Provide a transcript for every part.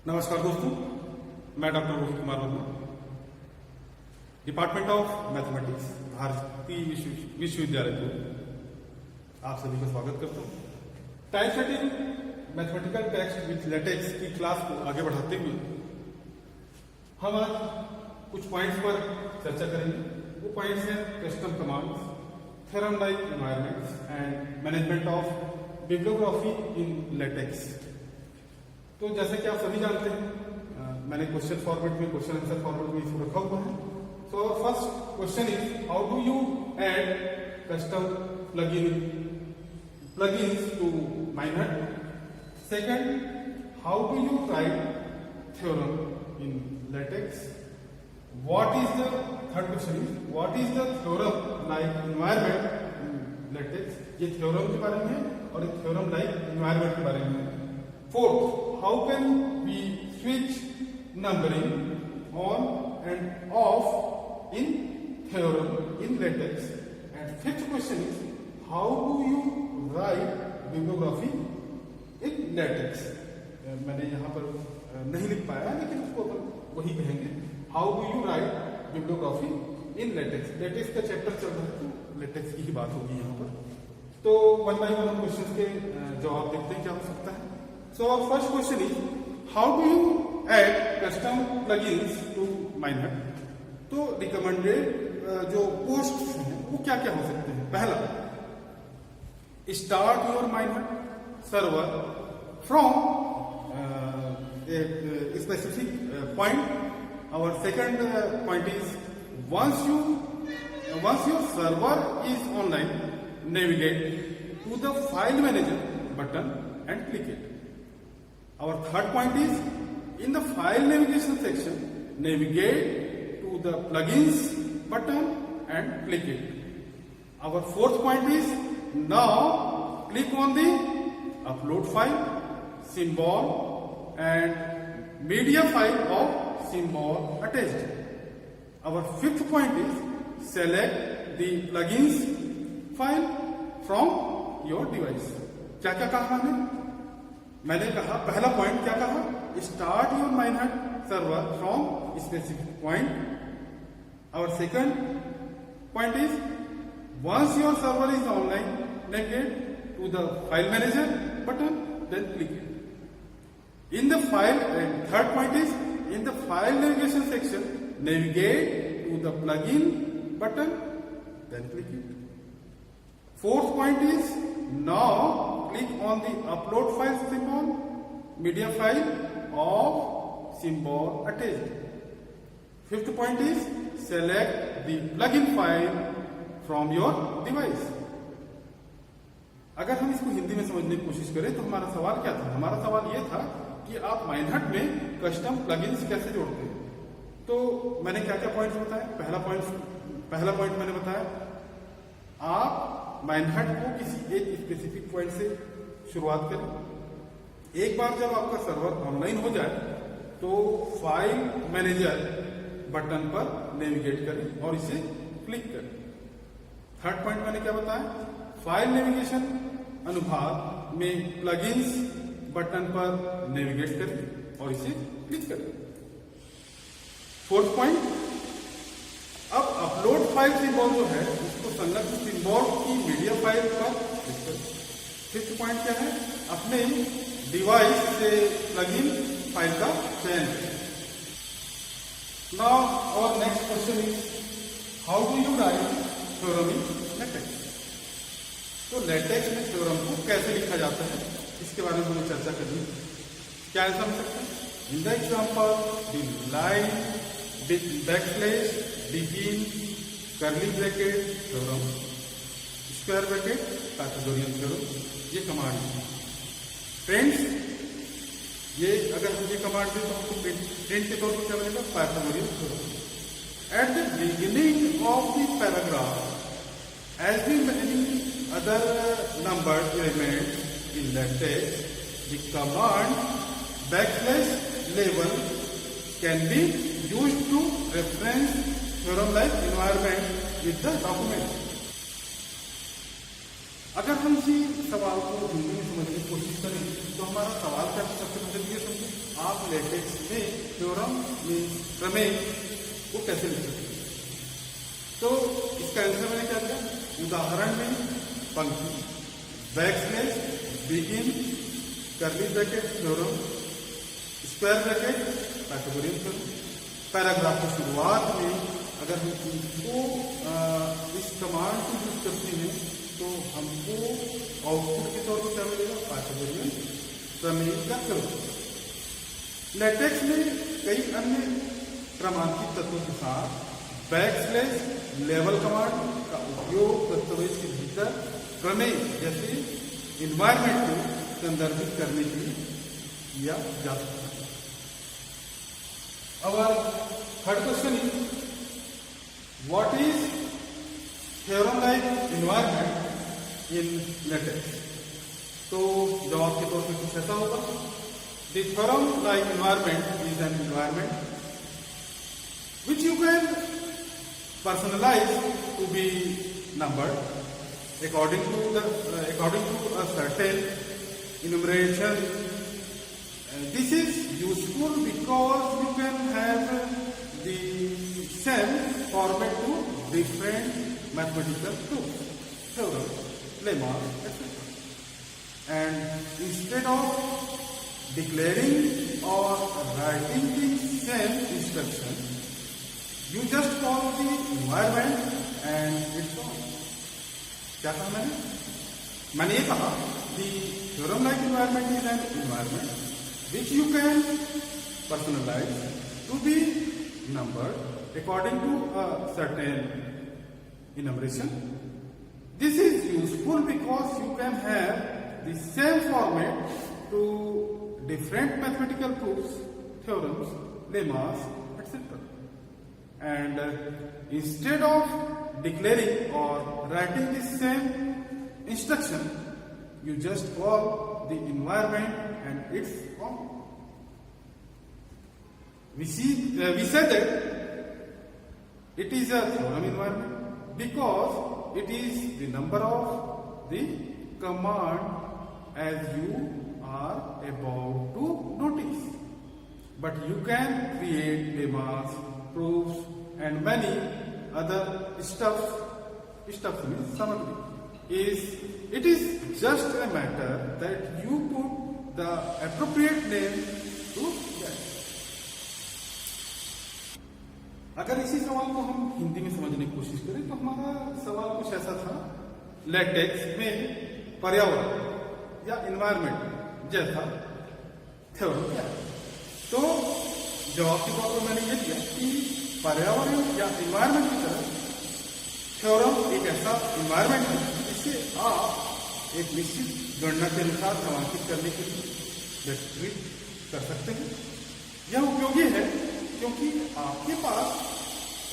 नमस्कार दोस्तों, मैं doctor Rohit Kumar Verma, department of mathematics, भारतीय विश्वविद्यालय को आप सभी का स्वागत करता हूँ। Typesetting mathematical text with latex की क्लास को आगे बढ़ाते हुए हम आज कुछ पॉइंट्स पर चर्चा करेंगे। वो पॉइंट्स हैं custom commands, theorem like environments and management of bibliography in latex. तो जैसे कि आप सभी जानते हैं, मैंने क्वेश्चन फॉर्मेट में, क्वेश्चन आंसर फॉर्मेट में इसको रखा हुआ है। So first question is how do you add custom plugins to Minehut? Second, how do you write theorem in LaTeX? What is the third question is what is the theorem like environment in LaTeX? ये theorem के बारे में है और एक theorem like environment के बारे में है। Fourth, how can we switch numbering on and off in theorem in LaTeX? And fifth question is how do you write bibliography in LaTeX? मैंने यहाँ पर नहीं लिख पाया, लेकिन उसको वही कहेंगे, how do you write bibliography in LaTeX? LaTeX का चैप्टर चल रहा है, तो LaTeX की ही बात होगी यहाँ पर। तो वन बाय वन क्वेश्चन के जवाब देखते हैं क्या हो सकता है। So our first question is how do you add custom plugins to Minehut? तो रिकमेंडेड जो पोस्ट्स हैं वो क्या क्या हो सकते हैं। पहला, start your Minehut server from a specific point. Our second point is once your server is online, navigate to the file manager button and click it. Our third point is in the file navigation section, navigate to the plugins button and click it. Our fourth point is now click on the upload file, symbol and media file of symbol attached. Our fifth point is select the plugins file from your device. क्या क्या कहा मैंने कहा पहला point क्या कहा, start your Minehut server from specific point. Our second point is once your server is online, navigate to the file manager button, then click it. In the file, and third point is in the file navigation section, navigate to the plugin button, then click it. Fourth point is now click on the upload file symbol, media file of symbol attached. Fifth point is select the plugin file from your device. अगर हम इसको हिंदी में समझने की कोशिश करें तो हमारा सवाल क्या था। हमारा सवाल यह था कि आप Minehut में कस्टम प्लगइन्स कैसे जोड़ते हैं। तो मैंने क्या क्या पॉइंट्स बताए। पहला पॉइंट मैंने बताया, आप Minehut को किसी एक स्पेसिफिक पॉइंट से शुरुआत करें। एक बार जब आपका सर्वर ऑनलाइन हो जाए तो फाइल मैनेजर बटन पर नेविगेट करें और इसे क्लिक करें। थर्ड पॉइंट मैंने क्या बताया, फाइल नेविगेशन अनुभाग में प्लगइन्स बटन पर नेविगेट करें और इसे क्लिक करें। फोर्थ पॉइंट, अब अपलोड फाइल सिंबल जो है उसको संलग्न सिंबल की मीडिया फाइल पर क्लिक करें। फिफ्थ पॉइंट क्या है, अपने डिवाइस से प्लगइन फाइल का चयन करें। नाउ और next question is how do you right theorem in latex. तो लेटेक्स में थ्योरम को कैसे लिखा जाता है इसके बारे में हमें चर्चा करनी। क्या आंसर हो सकता है। In the example the line with backslash begin curly bracket theorem square bracket Pythagorean theorem, ये कमांड है। फ्रेंड्स, ये अगर हम ये कमांड दें तो हमको प्रिंट के तौर पर क्या मिलेगा, Pythagorean theorem. At the beginning of the paragraph, as with many other numbered elements in LaTeX, the command \label can be used to reference theorem-like environment with the document. अगर हम इसी सवाल को हिंदी में समझने की कोशिश करें तो हमारा सवाल क्या सबसे पहले ये समझे, आप लेटेक्स में थ्योरम मीन्स प्रमेय को कैसे लिख सकते हैं। तो इसका आंसर मैंने क्या दिया, उदाहरण में पंक्ति, backslash, begin, curly bracket, theorem, square bracket, Pythagorean theorem. Paragraph की शुरुआत में अगर हम इनको इस कमांड को यूज करते हैं तो हमको आउटपुट के तौर पर क्या मिलेगा, पाइथागोरियन प्रमेय का थ्योरम। लेटेक्स में कई अन्य क्रमांकित तत्वों के साथ बैकस्लैश लेवल कमांड का उपयोग दस्तावेज के भीतर प्रमेय जैसे इन्वायरमेंट को संदर्भित करने के लिए किया जा सकता है। Our third question is, what is theorem-like environment in LaTeX? तो जवाब के तौर पे कुछ ऐसा होगा, the theorem-like environment is an environment which you can personalize to be numbered according to a certain enumeration. This is useful because you can have the same format to different mathematical proofs, theorems, lemmas, etc. And instead of declaring or writing the same instruction, you just call the environment and it's all. क्या कहा मैंने ये कहा the theorem-like environment is an environment which you can personalize to be numbered according to a certain enumeration. This is useful because you can have the same format to different mathematical proofs, theorems, lemmas, etc. And instead of declaring or writing the same instruction, you just call the environment and its form. We said that it is a theorem environment because it is the number of the command as you are about to notice. But you can create lemmas, proofs and many other stuff means samagri. It is just a matter that you put the appropriate name to that. अगर इसी सवाल को हम हिंदी में समझने की कोशिश करें तो हमारा सवाल कुछ ऐसा था, लेटेक्स में पर्यावरण या इन्वायरमेंट जैसा थ्योरम क्या है। तो जवाब के तौर पर मैंने ये दिया कि पर्यावरण या इन्वायरमेंट की तरह थ्योरम एक ऐसा इन्वायरमेंट है जिसे आप एक निश्चित गणना के अनुसार क्रमांकित करने के लिए व्यक्तिगत कर सकते हैं। यह उपयोगी है क्योंकि आपके पास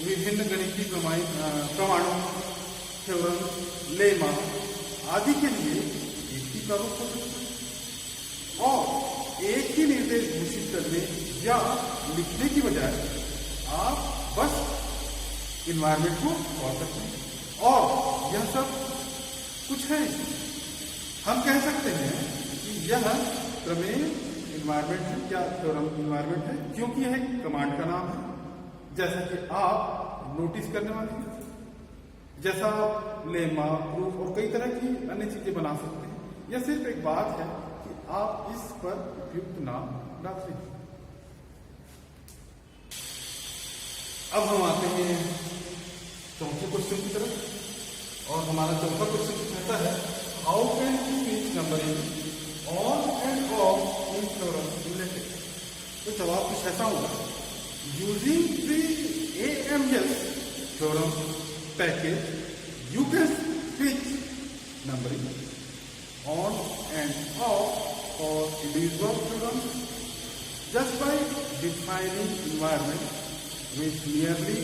विभिन्न गणितीय प्रमाणों, थ्योरम, लेमा आदि के लिए एक ही प्रारूप हो सकता है और एक ही निर्देश घोषित करने या लिखने की बजाय आप बस इन्वायरमेंट को कॉल करते हैं और यह सब कुछ है। हम कह सकते हैं कि यह प्रमेय इन्वायरमेंट या थ्योरम इन्वायरमेंट है क्योंकि यह एक कमांड का नाम है, जैसा कि आप नोटिस करने वाले हैं, जैसा आप लेमा, प्रूफ और कई तरह की अन्य चीजें बना सकते हैं। यह सिर्फ एक बात है कि आप इस पर उपयुक्त नाम डालते हैं। अब हम आते हैं चौथे क्वेश्चन की तरफ और हमारा चौथा क्वेश्चन कहता है, how can you reach numbering on end of in theorem in latex. तो जवाब कुछ ऐसा होगा, using the AMS theorem package you can switch numbering on end of for individual theorems just by defining environment with nearly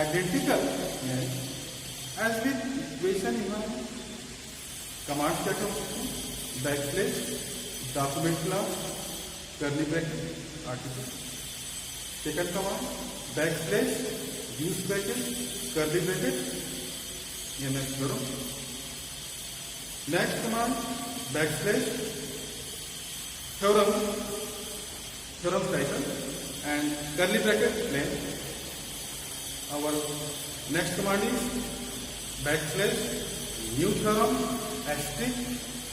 identical names as with equation environment. Commands क्या क्या होते हैं, backslash, document class, curly bracket, article. Second command backslash, use bracket, curly bracket, MS theorem. Next command backslash, theorem, theorem title and curly bracket plain. Our next command is backslash new theorem asterisk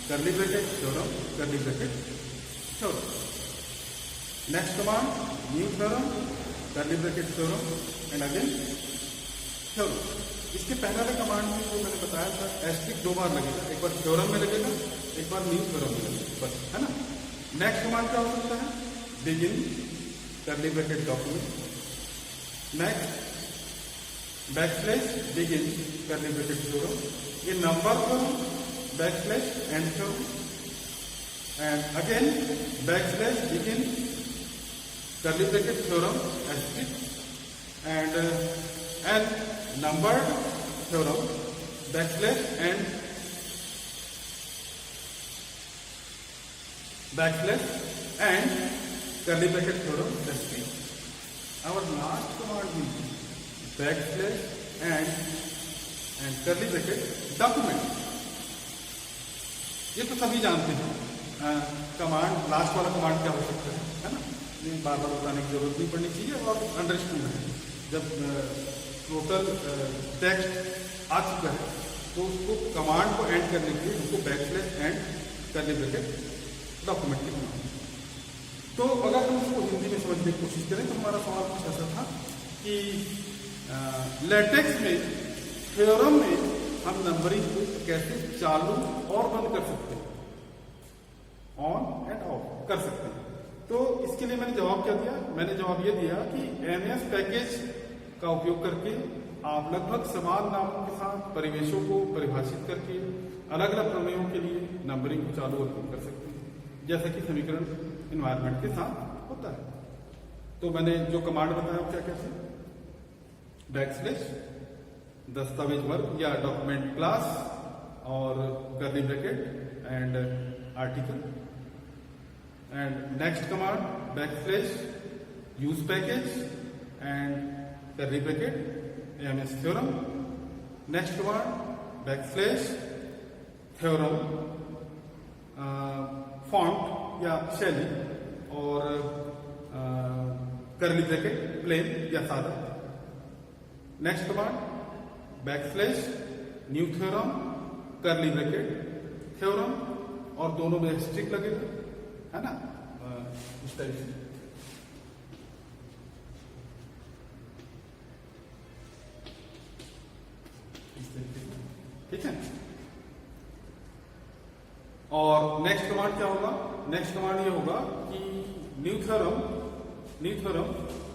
curly bracket theorem curly bracket theorem. Next command new theorem curly bracket theorem and again theorem. इसके पहले वाले command में जो मैंने बताया था asterisk 2 बार लगेगा, एक बार थ्योरम में लगेगा, एक बार न्यू थ्योरम में लगेगा, बस, है ना। नेक्स्ट कमांड क्या हो सकता है? Begin curly bracket document, next backslash begin curly bracket theorem, ये number theorem backslash end theorem end again backslash begin curly bracket theorem asterisk and numbered theorem backslash and curly bracket theorem asterisk. Our last command is backslash and curly bracket document. ये तो सभी जानते हैं command, last वाला command क्या हो सकता है ना, ये बार बार बताने की जरूरत नहीं पड़नी चाहिए और अंडरस्टूड है। जब टोटल टेक्स्ट आ चुका है तो उसको कमांड को एंड करने के लिए उसको backslash and curly bracket document लिखना। तो अगर हम उसको हिंदी में समझने की कोशिश करें तो हमारा सवाल कुछ ऐसा था कि लेटेक्स में थ्योरम में हम नंबरिंग को कैसे चालू और बंद कर सकते हैं, ऑन एंड ऑफ कर सकते हैं। तो इसके लिए मैंने जवाब क्या दिया? मैंने जवाब ये दिया कि एमएस पैकेज का उपयोग करके आप लगभग समान नामों के साथ परिवेशों को परिभाषित करके अलग अलग प्रमेयों के लिए नंबरिंग को चालू और बंद कर सकते हैं, जैसा कि समीकरण इन्वायरमेंट के साथ होता है। तो मैंने जो कमांड बताया क्या क्या थे? बैकस्लैश दस्तावेज वर्ग या डॉक्यूमेंट क्लास और curly bracket and article and next command backslash use package and curly bracket MS theorem. Next command backslash theorem font या शैली और कर्ली ब्रैकेट प्लेन या सादा। Next command backslash new theorem curly bracket theorem और दोनों में streak लगेगा, है ना, इस टाइप से। ठीक है। और नेक्स्ट कमांड क्या होगा? नेक्स्ट कमांड ये होगा कि new theorem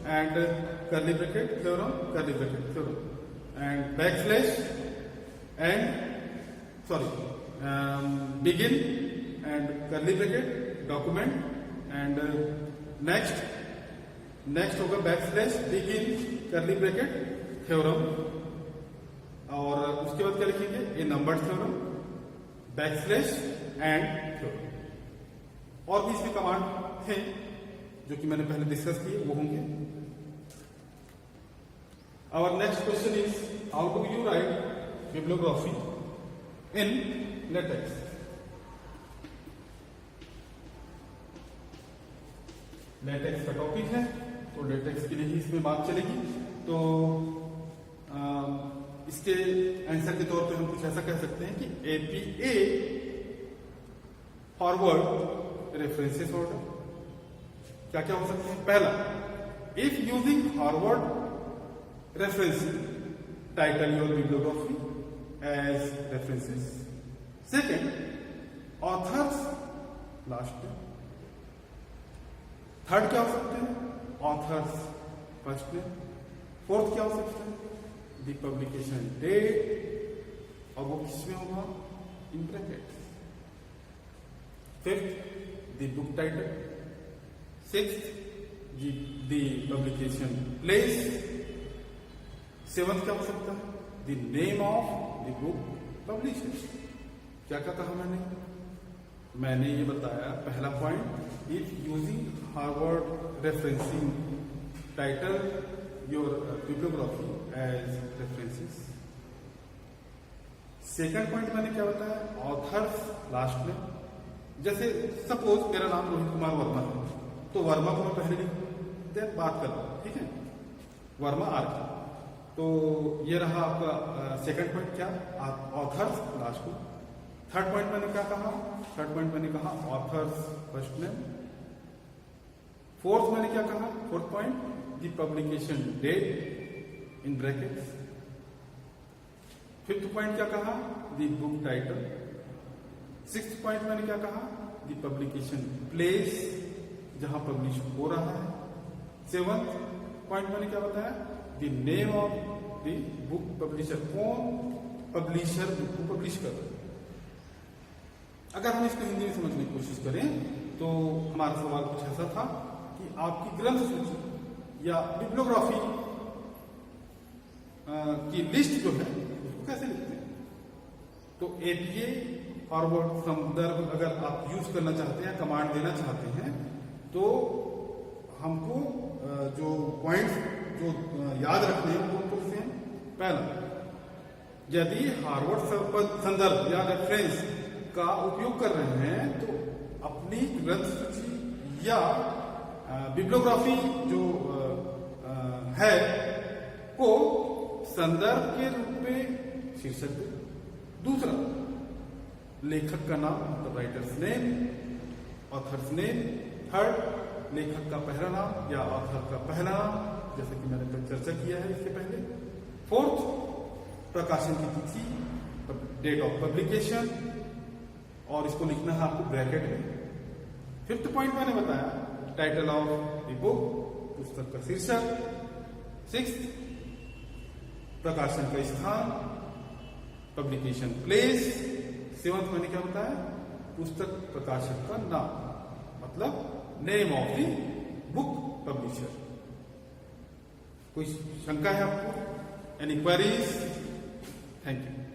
end curly bracket theorem curly bracket theorem end backslash end begin end curly bracket document end next होगा backslash begin curly bracket theorem और उसके बाद क्या लिखेंगे? A number theorem backslash end theorem. और भी इसमें कमांड हैं जो कि मैंने पहले डिस्कस किए, वो होंगे। Our next question is how do you write bibliography in LaTeX. LaTeX का टॉपिक है तो लेटेक्स के लिए ही इसमें बात चलेगी। तो इसके आंसर के तौर पे हम कुछ ऐसा कह सकते हैं कि एपीए फॉरवर्ड रेफरेंसेस ऑर्डर क्या क्या हो सकते हैं? पहला, if using forward referencing title your bibliography as references. Second, authors last में। थर्ड क्या हो सकते हैं? ऑथर्स फर्स्ट में। फोर्थ क्या हो सकता है? द पब्लिकेशन डेट और वो किसमें होगा? In bracket. Fifth, the book title. Sixth, the publication place. Seventh क्या हो सकता है? The name of the book publisher. क्या क्या कहा मैंने ये बताया पहला point, if using Harvard referencing title your bibliography as references. Second point मैंने क्या बताया? ऑथर्स लास्ट में। जैसे सपोज मेरा नाम रोहित कुमार वर्मा है, तो वर्मा को मैं पहले लिखूँ, देन बात कर रहा हूँ, ठीक है, वर्मा आर की। तो ये रहा आपका सेकंड पॉइंट, क्या ऑथर्स लास्ट को। थर्ड पॉइंट मैंने क्या कहा, थर्ड पॉइंट मैंने कहा ऑथर्स फर्स्ट नेम। फोर्थ मैंने क्या कहा, fourth point the publication date in brackets. Fifth point क्या कहा, the book title. Sixth point मैंने क्या कहा, द पब्लिकेशन प्लेस, जहां पब्लिश हो रहा है। सेवंथ पॉइंट मैंने क्या बताया, the name of the book publisher, कौन पब्लिशर बुक को पब्लिश कर रहा है। अगर हम इसको हिंदी में समझने की कोशिश करें तो हमारा सवाल कुछ ऐसा था कि आपकी ग्रंथ सूची या बिब्लियोग्राफी की लिस्ट जो है उसको कैसे लिखते हैं। तो एपीए फॉरवर्ड संदर्भ अगर आप यूज करना चाहते हैं, कमांड देना चाहते हैं, तो हमको जो पॉइंट्स जो याद रखने हैं वो कौन से हैं। पहला, यदि हार्वर्ड संदर्भ या रेफरेंस का उपयोग कर रहे हैं तो अपनी ग्रंथ सूची या बिब्लियोग्राफी जो है को संदर्भ के रूप में शीर्षक दे। दूसरा, लेखक का नाम, मतलब writers name, author's name. Third, लेखक का पहला नाम या ऑथर का पहला नाम, जैसे कि मैंने चर्चा किया है इससे पहले। फोर्थ, प्रकाशन की तिथि, डेट ऑफ पब्लिकेशन, और इसको लिखना है आपको ब्रैकेट में। फिफ्थ पॉइंट मैंने बताया टाइटल ऑफ द बुक, पुस्तक का शीर्षक। सिक्स्थ, प्रकाशन का स्थान, पब्लिकेशन प्लेस। सेवंथ मैंने क्या बताया, पुस्तक प्रकाशक का नाम, मतलब name of the book publisher. कोई शंका है आपको, एनी क्वेरीज? Thank you.